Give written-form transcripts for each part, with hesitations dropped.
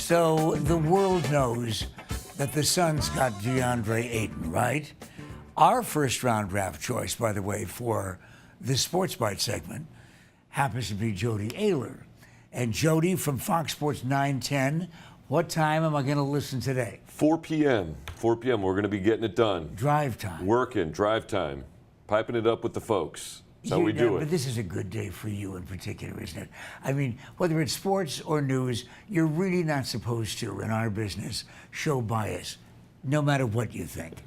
So the world knows that the Suns got DeAndre Ayton, right? Our first round draft choice, by the way, for the Sports Bite segment happens to be Jody Ayler. And Jody from Fox Sports 910, what time am I going to listen today? 4 p.m. 4 p.m. We're going to be getting it done. Drive time. Working, drive time. Piping it up with the folks. That's how we do it. But this is a good day for you in particular, isn't it? I mean, whether it's sports or news, you're really not supposed to, in our business, show bias, no matter what you think.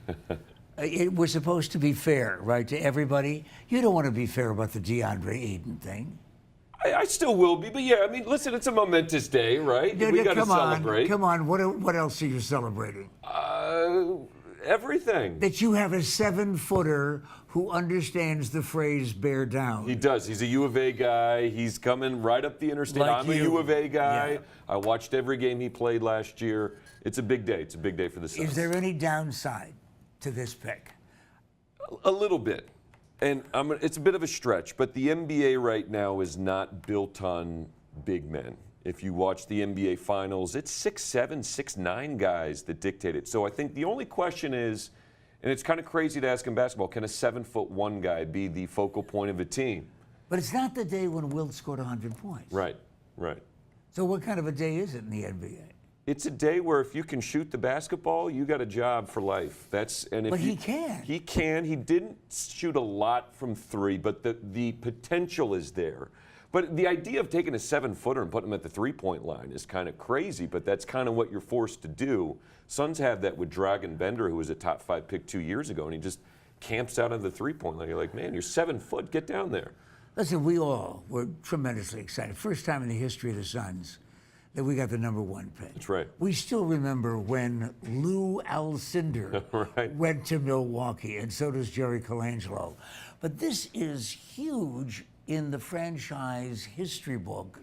We're supposed to be fair, right, to everybody. You don't want to be fair about the DeAndre Ayton thing. I still will be, but yeah, I mean, listen, it's a momentous day, right? We got to celebrate. Come on, what else are you celebrating? Everything. That you have a 7-footer who understands the phrase bear down. He does. He's a U of A guy. He's coming right up the interstate. Like I'm a U of A guy. Yeah. I watched every game he played last year. It's a big day. It's a big day for the Suns. Is there any downside to this pick? A little bit. And it's a bit of a stretch, but the NBA right now is not built on big men. If you watch the NBA Finals, it's 6'7", 6'9" guys that dictate it. So I think the only question is, and it's kind of crazy to ask in basketball, can a 7'1" guy be the focal point of a team? But it's not the day when Wilt scored 100 points. Right, right. So what kind of a day is it in the NBA? It's a day where if you can shoot the basketball, you got a job for life. He can. He can. He didn't shoot a lot from three, but the potential is there. But the idea of taking a 7-footer and putting him at the three-point line is kind of crazy, but that's kind of what you're forced to do. Suns have that with Dragan Bender, who was a top 5 pick 2 years ago, and he just camps out on the three-point line. You're like, man, you're 7 foot. Get down there. Listen, we all were tremendously excited. First time in the history of the Suns that we got the #1 pick. That's right. We still remember when Lou Alcindor Right. went to Milwaukee, and so does Jerry Colangelo. But this is huge in the franchise history book.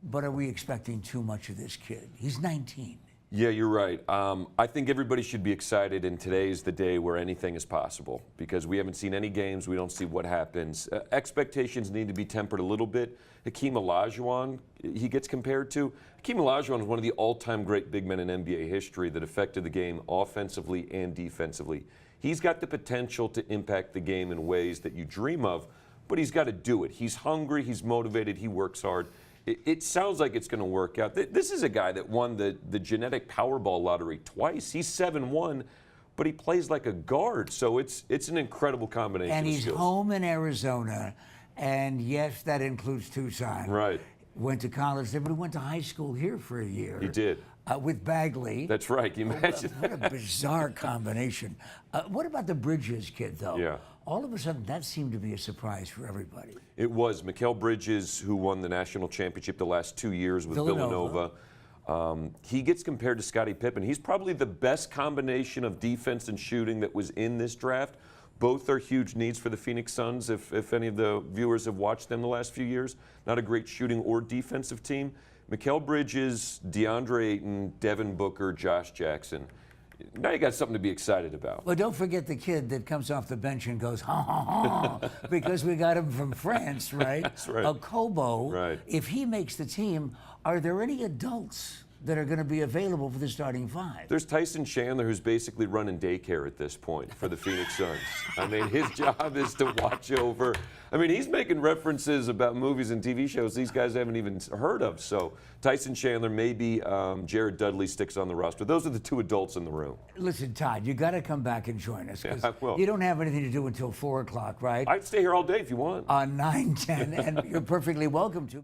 But are we expecting too much of this kid? He's 19. Yeah, you're right. I think everybody should be excited, and today is the day where anything is possible because we haven't seen any games. We don't see what happens. Expectations need to be tempered a little bit. Hakeem Olajuwon, he gets compared to. Hakeem Olajuwon is one of the all-time great big men in NBA history that affected the game offensively and defensively. He's got the potential to impact the game in ways that you dream of, but he's got to do it. He's hungry, he's motivated, he works hard. It sounds like it's going to work out. This is a guy that won the genetic Powerball lottery twice. He's 7'1", but he plays like a guard, so it's an incredible combination. And of he's skills. home in Arizona, and yes, that includes Tucson. Right. Went to college there, but he went to high school here for a year. He did. With Bagley. That's right. Can you imagine? What a bizarre combination. What about the Bridges kid, though? Yeah. All of a sudden, that seemed to be a surprise for everybody. It was. Mikal Bridges, who won the national championship the last 2 years with Villanova. He gets compared to Scottie Pippen. He's probably the best combination of defense and shooting that was in this draft. Both are huge needs for the Phoenix Suns, if any of the viewers have watched them the last few years. Not a great shooting or defensive team. Mikal Bridges, DeAndre Ayton, Devin Booker, Josh Jackson. Now you got something to be excited about. Well, don't forget the kid that comes off the bench and goes, ha, ha, ha, because we got him from France, right? That's right. Kobo. Right. If he makes the team, are there any adults that are going to be available for the starting 5? There's Tyson Chandler, who's basically running daycare at this point for the Phoenix Suns. I mean, his job is to watch over. I mean, he's making references about movies and TV shows these guys haven't even heard of. So Tyson Chandler, maybe Jared Dudley sticks on the roster. Those are the 2 adults in the room. Listen, Todd, you got to come back and join us. Yeah, I will. You don't have anything to do until 4 o'clock, right? I'd stay here all day if you want. On 910, and you're perfectly welcome to.